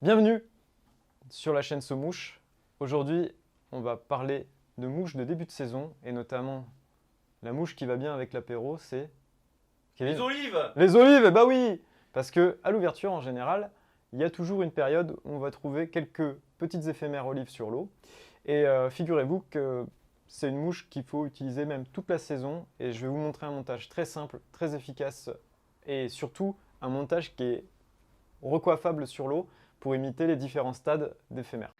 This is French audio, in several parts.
Bienvenue sur la chaîne Somouche. Aujourd'hui, on va parler de mouches de début de saison et notamment la mouche qui va bien avec l'apéro, c'est Kevin. Les olives! Les olives, eh bah oui! Parce que à l'ouverture en général, il y a toujours une période où on va trouver quelques petites éphémères olives sur l'eau. Et figurez-vous que c'est une mouche qu'il faut utiliser même toute la saison. Et je vais vous montrer un montage très simple, très efficace et surtout un montage qui est recoiffable sur l'eau pour imiter les différents stades d'éphémères.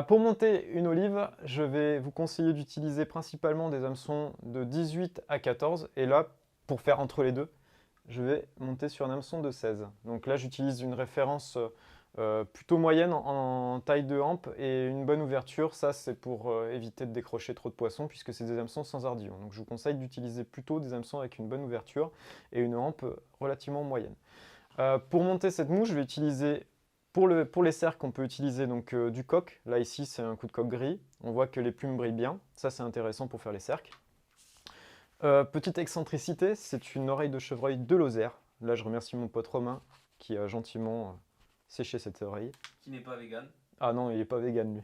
Pour monter une olive, je vais vous conseiller d'utiliser principalement des hameçons de 18 à 14. Et là, pour faire entre les deux, je vais monter sur un hameçon de 16. Donc là, j'utilise une référence plutôt moyenne en taille de hampe et une bonne ouverture. Ça, c'est pour éviter de décrocher trop de poissons puisque c'est des hameçons sans ardillon. Donc je vous conseille d'utiliser plutôt des hameçons avec une bonne ouverture et une hampe relativement moyenne. Pour monter cette mouche, je vais utiliser, pour les cercles, on peut utiliser donc, du coq. Là, ici, c'est un coup de coq gris. On voit que les plumes brillent bien. Ça, c'est intéressant pour faire les cercles. Petite excentricité, c'est une oreille de chevreuil de Lozère. Là, je remercie mon pote Romain qui a gentiment séché cette oreille. Qui n'est pas vegan. Ah non, il n'est pas vegan lui.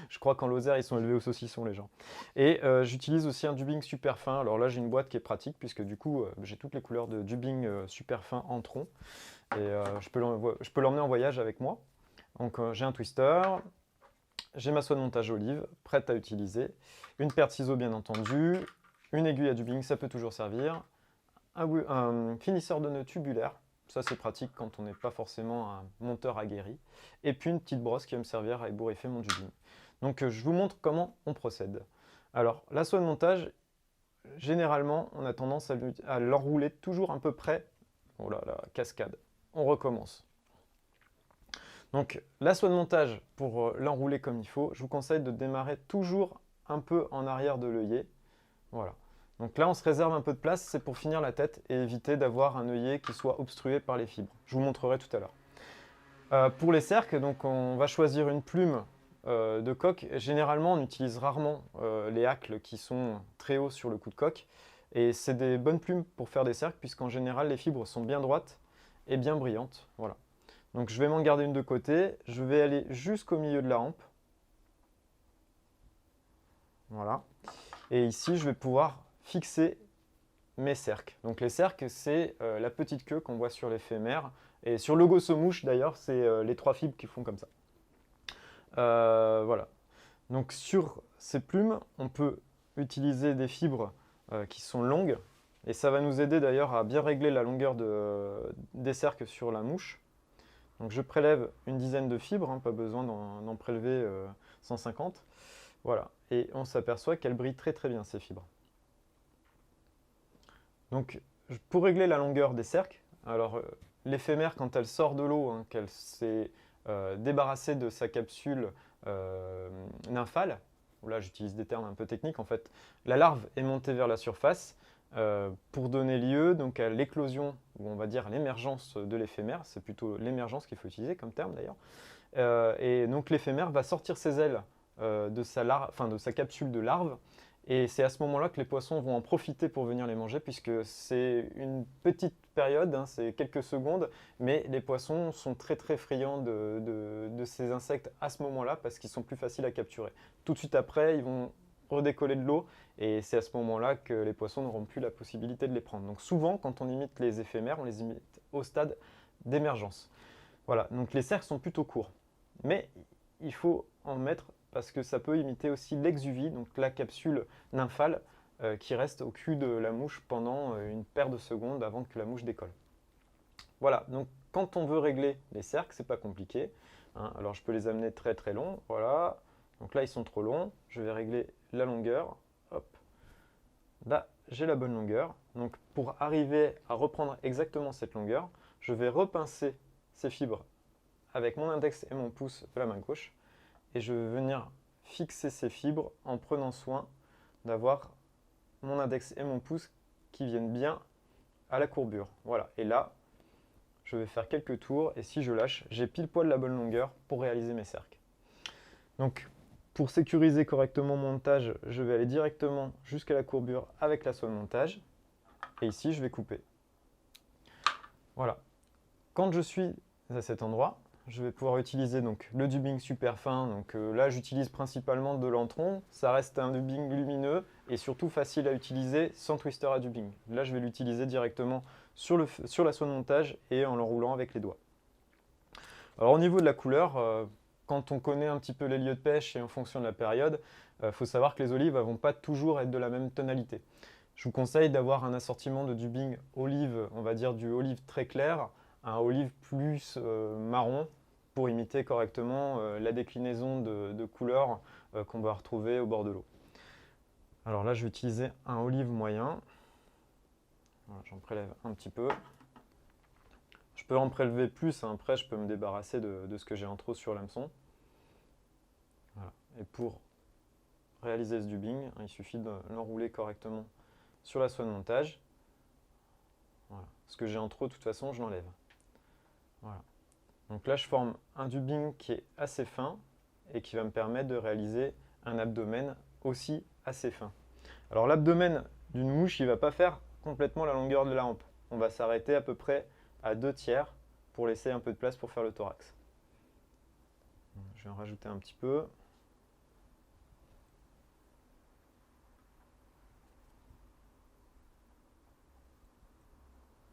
Je crois qu'en Lozère, ils sont élevés au saucisson les gens. Et j'utilise aussi un dubbing super fin. Alors là, j'ai une boîte qui est pratique puisque du coup, j'ai toutes les couleurs de dubbing super fin en tronc. Et je peux l'emmener en voyage avec moi. Donc j'ai un twister, j'ai ma soie de montage olive prête à utiliser, une paire de ciseaux bien entendu, une aiguille à dubbing, ça peut toujours servir, un finisseur de nœuds tubulaire, ça c'est pratique quand on n'est pas forcément un monteur aguerri, et puis une petite brosse qui va me servir à ébouriffer mon dubbing. Donc je vous montre comment on procède. Alors la soie de montage, généralement on a tendance à l'enrouler toujours un peu près, oh là là, cascade, on recommence. Donc la soie de montage, pour l'enrouler comme il faut, je vous conseille de démarrer toujours un peu en arrière de l'œillet. Voilà. Donc là, on se réserve un peu de place, c'est pour finir la tête et éviter d'avoir un œillet qui soit obstrué par les fibres. Je vous montrerai tout à l'heure. Pour les cercles, donc on va choisir une plume de coq. Généralement, on utilise rarement les hacles qui sont très hauts sur le cou de coq. Et c'est des bonnes plumes pour faire des cercles, puisqu'en général, les fibres sont bien droites et bien brillantes. Voilà. Donc je vais m'en garder une de côté. Je vais aller jusqu'au milieu de la hampe. Voilà. Et ici, je vais pouvoir fixer mes cercles. Donc les cercles, c'est la petite queue qu'on voit sur l'éphémère. Et sur le logo Somouche, d'ailleurs, c'est les 3 fibres qui font comme ça. Voilà. Donc sur ces plumes, on peut utiliser des fibres qui sont longues. Et ça va nous aider d'ailleurs à bien régler la longueur des cercles sur la mouche. Donc je prélève une dizaine de fibres, hein, pas besoin d'en prélever 150. Voilà, et on s'aperçoit qu'elles brillent très très bien ces fibres. Donc pour régler la longueur des cercles, alors l'éphémère quand elle sort de l'eau, hein, qu'elle s'est débarrassée de sa capsule nymphale, là j'utilise des termes un peu techniques, en fait la larve est montée vers la surface, pour donner lieu donc, à l'éclosion, ou on va dire l'émergence de l'éphémère, c'est plutôt l'émergence qu'il faut utiliser comme terme d'ailleurs, et donc l'éphémère va sortir ses ailes de sa capsule de larve, et c'est à ce moment-là que les poissons vont en profiter pour venir les manger, puisque c'est une petite période, hein, c'est quelques secondes, mais les poissons sont très très friands de ces insectes à ce moment-là, parce qu'ils sont plus faciles à capturer. Tout de suite après, ils vont redécoller de l'eau, et c'est à ce moment-là que les poissons n'auront plus la possibilité de les prendre. Donc souvent, quand on imite les éphémères, on les imite au stade d'émergence. Voilà, donc les cercles sont plutôt courts, mais il faut en mettre parce que ça peut imiter aussi l'exuvie, donc la capsule nymphale qui reste au cul de la mouche pendant une paire de secondes avant que la mouche décolle. Voilà, donc quand on veut régler les cercles, c'est pas compliqué, hein. Alors je peux les amener très très longs, voilà. Donc là ils sont trop longs, je vais régler la longueur, hop. Là j'ai la bonne longueur, donc pour arriver à reprendre exactement cette longueur, je vais repincer ces fibres avec mon index et mon pouce de la main gauche, et je vais venir fixer ces fibres en prenant soin d'avoir mon index et mon pouce qui viennent bien à la courbure. Voilà, et là, je vais faire quelques tours et si je lâche, j'ai pile poil la bonne longueur pour réaliser mes cercles. Donc pour sécuriser correctement mon montage, je vais aller directement jusqu'à la courbure avec la soie de montage et ici je vais couper. Voilà. Quand je suis à cet endroit, je vais pouvoir utiliser donc le dubbing super fin. Donc là, j'utilise principalement de l'Antron. Ça reste un dubbing lumineux et surtout facile à utiliser sans twister à dubbing. Là, je vais l'utiliser directement sur la soie de montage et en l'enroulant avec les doigts. Alors au niveau de la couleur, quand on connaît un petit peu les lieux de pêche et en fonction de la période, il faut savoir que les olives ne vont pas toujours être de la même tonalité. Je vous conseille d'avoir un assortiment de dubbing olive, on va dire du olive très clair, un olive plus marron pour imiter correctement la déclinaison de couleurs qu'on va retrouver au bord de l'eau. Alors là, je vais utiliser un olive moyen. Voilà, j'en prélève un petit peu. Je peux en prélever plus, hein. Après je peux me débarrasser de ce que j'ai en trop sur l'hameçon. Voilà. Et pour réaliser ce dubbing, il suffit de l'enrouler correctement sur la soie de montage. Voilà. Ce que j'ai en trop, de toute façon, je l'enlève. Voilà. Donc là, je forme un dubbing qui est assez fin et qui va me permettre de réaliser un abdomen aussi assez fin. Alors l'abdomen d'une mouche, il ne va pas faire complètement la longueur de la hampe. On va s'arrêter à peu près à 2/3 pour laisser un peu de place pour faire le thorax. Je vais en rajouter un petit peu.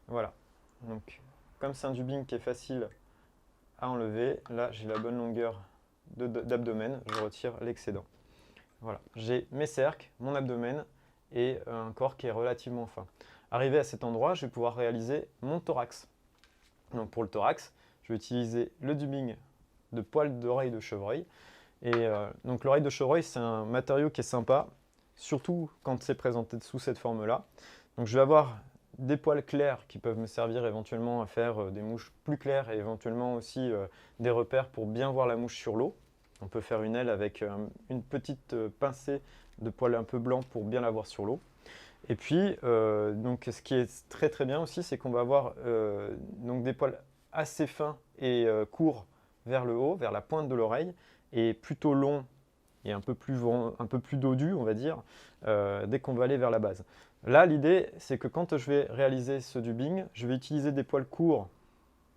Voilà. Donc, comme c'est un dubbing qui est facile à enlever, là j'ai la bonne longueur d'abdomen, je retire l'excédent. Voilà, j'ai mes cercles, mon abdomen et un corps qui est relativement fin. Arrivé à cet endroit, je vais pouvoir réaliser mon thorax. Donc pour le thorax, je vais utiliser le dubbing de poils d'oreille de chevreuil. Et donc l'oreille de chevreuil, c'est un matériau qui est sympa, surtout quand c'est présenté sous cette forme-là. Donc je vais avoir des poils clairs qui peuvent me servir éventuellement à faire des mouches plus claires et éventuellement aussi des repères pour bien voir la mouche sur l'eau. On peut faire une aile avec une petite pincée de poils un peu blancs pour bien la voir sur l'eau. Et puis, donc, ce qui est très très bien aussi, c'est qu'on va avoir donc des poils assez fins et courts vers le haut, vers la pointe de l'oreille, et plutôt longs et un peu plus dodus, on va dire, dès qu'on va aller vers la base. Là, l'idée, c'est que quand je vais réaliser ce dubbing, je vais utiliser des poils courts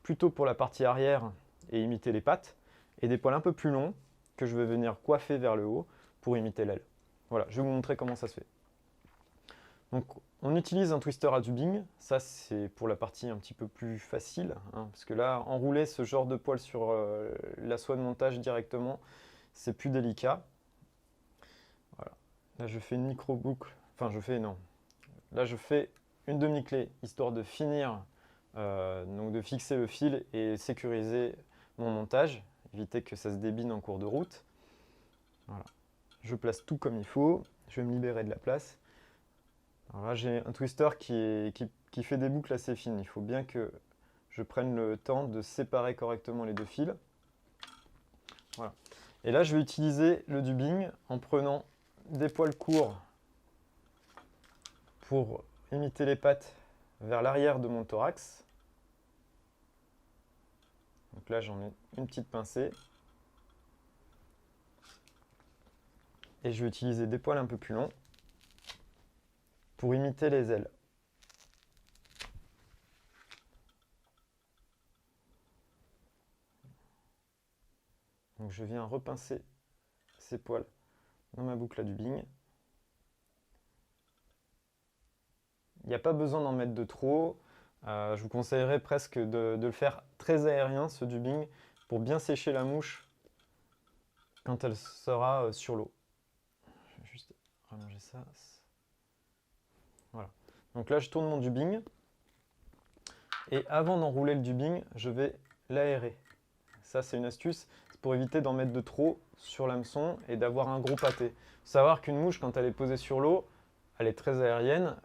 plutôt pour la partie arrière et imiter les pattes, et des poils un peu plus longs que je vais venir coiffer vers le haut pour imiter l'aile. Voilà, je vais vous montrer comment ça se fait. Donc, on utilise un twister à dubbing, ça c'est pour la partie un petit peu plus facile, hein, parce que là, enrouler ce genre de poils sur la soie de montage directement, c'est plus délicat. Voilà. Là, je fais une micro-boucle, enfin non. Là, je fais une demi-clé, histoire de finir, donc de fixer le fil et sécuriser mon montage, éviter que ça se débine en cours de route. Voilà. Je place tout comme il faut, je vais me libérer de la place. Alors là, j'ai un twister qui fait des boucles assez fines. Il faut bien que je prenne le temps de séparer correctement les deux fils. Voilà. Et là, je vais utiliser le dubbing en prenant des poils courts pour imiter les pattes vers l'arrière de mon thorax. Donc là, j'en ai une petite pincée. Et je vais utiliser des poils un peu plus longs pour imiter les ailes. Donc je viens repincer ces poils dans ma boucle à dubbing. Il n'y a pas besoin d'en mettre de trop. Je vous conseillerais presque de le faire très aérien, ce dubbing, pour bien sécher la mouche quand elle sera sur l'eau. Je vais juste rallonger ça. Voilà. Donc là, je tourne mon dubbing. Et avant d'enrouler le dubbing, je vais l'aérer. Ça, c'est une astuce pour éviter d'en mettre de trop sur l'hameçon et d'avoir un gros pâté. Il faut savoir qu'une mouche, quand elle est posée sur l'eau, elle est très aérienne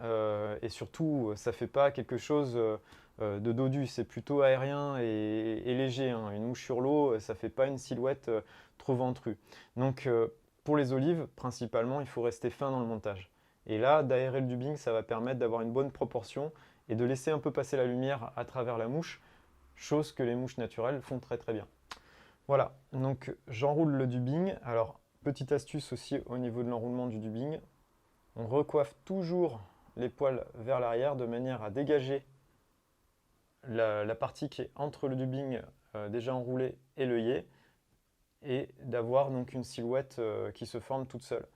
et surtout, ça ne fait pas quelque chose de dodu. C'est plutôt aérien et léger, hein. Une mouche sur l'eau, ça ne fait pas une silhouette trop ventrue. Donc, pour les olives, principalement, il faut rester fin dans le montage. Et là, d'aérer le dubbing, ça va permettre d'avoir une bonne proportion et de laisser un peu passer la lumière à travers la mouche chose que les mouches naturelles font très très bien. Voilà, donc j'enroule le dubbing. Alors, petite astuce aussi au niveau de l'enroulement du dubbing, on recoiffe toujours les poils vers l'arrière de manière à dégager la partie qui est entre le dubbing déjà enroulé et l'œillet, et d'avoir donc une silhouette qui se forme toute seule.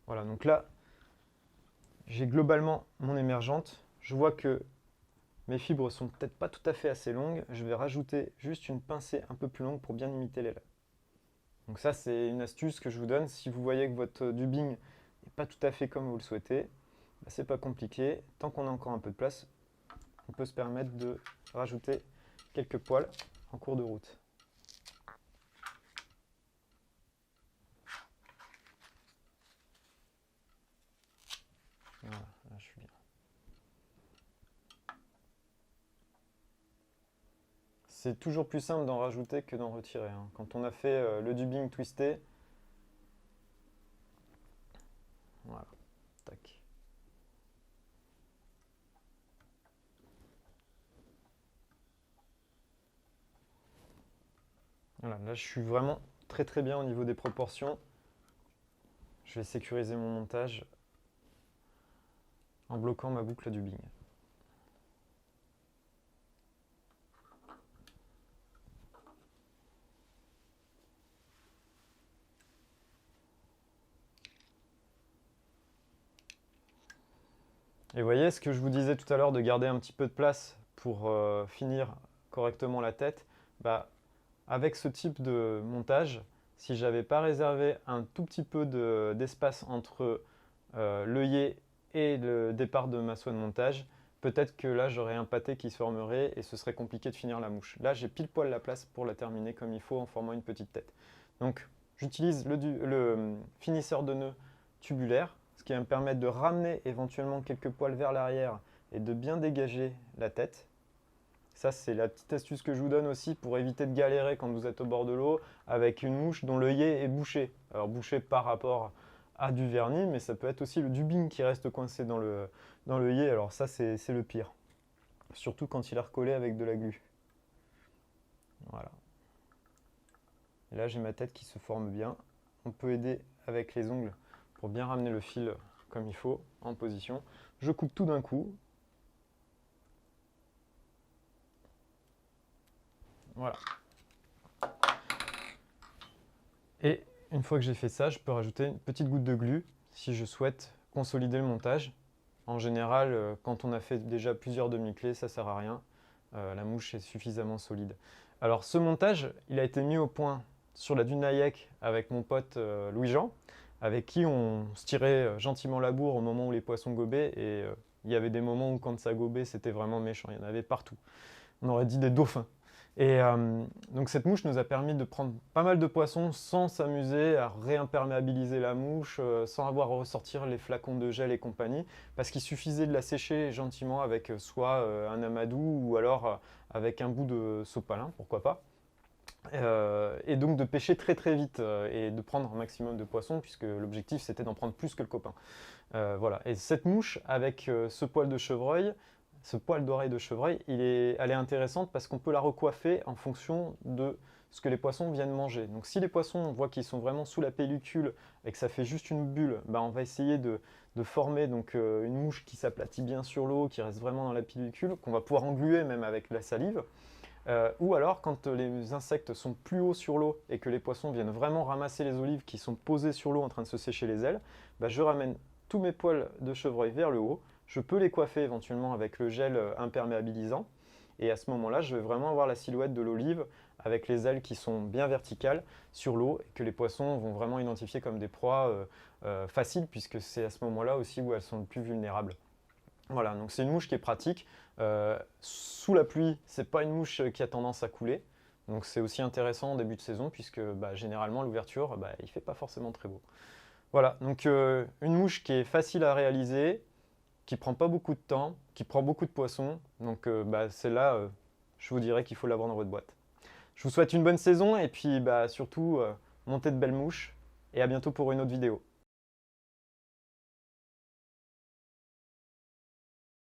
Voilà, donc là, j'ai globalement mon émergente. Je vois que mes fibres sont peut-être pas tout à fait assez longues. Je vais rajouter juste une pincée un peu plus longue pour bien imiter l'aile. Donc ça, c'est une astuce que je vous donne. Si vous voyez que votre dubbing n'est pas tout à fait comme vous le souhaitez, bah, c'est pas compliqué. Tant qu'on a encore un peu de place, on peut se permettre de rajouter quelques poils en cours de route. Voilà, là je suis bien. C'est toujours plus simple d'en rajouter que d'en retirer, hein. Quand on a fait le dubbing twisté, voilà, tac. Voilà, là je suis vraiment très très bien au niveau des proportions. Je vais sécuriser mon montage en bloquant ma boucle dubbing. Et vous voyez ce que je vous disais tout à l'heure de garder un petit peu de place pour finir correctement la tête, bah, avec ce type de montage, si j'avais pas réservé un tout petit peu d'espace entre l'œillet et le départ de ma soie de montage, peut-être que là j'aurais un pâté qui se formerait et ce serait compliqué de finir la mouche. Là j'ai pile poil la place pour la terminer comme il faut en formant une petite tête. Donc j'utilise le finisseur de nœud tubulaire, ce qui va me permettre de ramener éventuellement quelques poils vers l'arrière et de bien dégager la tête. Ça, c'est la petite astuce que je vous donne aussi pour éviter de galérer quand vous êtes au bord de l'eau avec une mouche dont l'œillet est bouché. Alors bouché par rapport à du vernis, mais ça peut être aussi le dubbing qui reste coincé dans l'œillet. Alors ça, c'est le pire. Surtout quand il est recollé avec de la glu. Voilà. Et là, j'ai ma tête qui se forme bien. On peut aider avec les ongles pour bien ramener le fil comme il faut en position. Je coupe tout d'un coup. Voilà. Et une fois que j'ai fait ça, je peux rajouter une petite goutte de glu si je souhaite consolider le montage. En général, quand on a fait déjà plusieurs demi-clés, ça ne sert à rien. La mouche est suffisamment solide. Alors ce montage, il a été mis au point sur la dune Hayek avec mon pote Louis-Jean, avec qui on se tirait gentiment la bourre au moment où les poissons gobaient. Et il y avait des moments où quand ça gobait, c'était vraiment méchant. Il y en avait partout. On aurait dit des dauphins. Et donc cette mouche nous a permis de prendre pas mal de poissons sans s'amuser à réimperméabiliser la mouche, sans avoir à ressortir les flacons de gel et compagnie, parce qu'il suffisait de la sécher gentiment avec soit un amadou ou alors avec un bout de sopalin, pourquoi pas. Et donc de pêcher très très vite et de prendre un maximum de poissons, puisque l'objectif c'était d'en prendre plus que le copain. Voilà. Et cette mouche avec ce poil de chevreuil, ce poil d'oreille de chevreuil, elle est intéressante parce qu'on peut la recoiffer en fonction de ce que les poissons viennent manger. Donc si les poissons, on voit qu'ils sont vraiment sous la pellicule et que ça fait juste une bulle, bah, on va essayer de former donc, une mouche qui s'aplatit bien sur l'eau, qui reste vraiment dans la pellicule, qu'on va pouvoir engluer même avec la salive. Ou alors quand les insectes sont plus hauts sur l'eau et que les poissons viennent vraiment ramasser les olives qui sont posées sur l'eau en train de se sécher les ailes, bah, je ramène tous mes poils de chevreuil vers le haut. Je peux les coiffer éventuellement avec le gel imperméabilisant. Et à ce moment-là, je vais vraiment avoir la silhouette de l'olive avec les ailes qui sont bien verticales sur l'eau et que les poissons vont vraiment identifier comme des proies faciles puisque c'est à ce moment-là aussi où elles sont le plus vulnérables. Voilà, donc c'est une mouche qui est pratique. Sous la pluie, c'est pas une mouche qui a tendance à couler. Donc c'est aussi intéressant en début de saison puisque bah, généralement l'ouverture, bah, il fait pas forcément très beau. Voilà, donc une mouche qui est facile à réaliser, qui prend pas beaucoup de temps, qui prend beaucoup de poissons. Donc bah, celle-là, je vous dirais qu'il faut l'avoir dans votre boîte. Je vous souhaite une bonne saison et puis bah, surtout, montez de belles mouches et à bientôt pour une autre vidéo.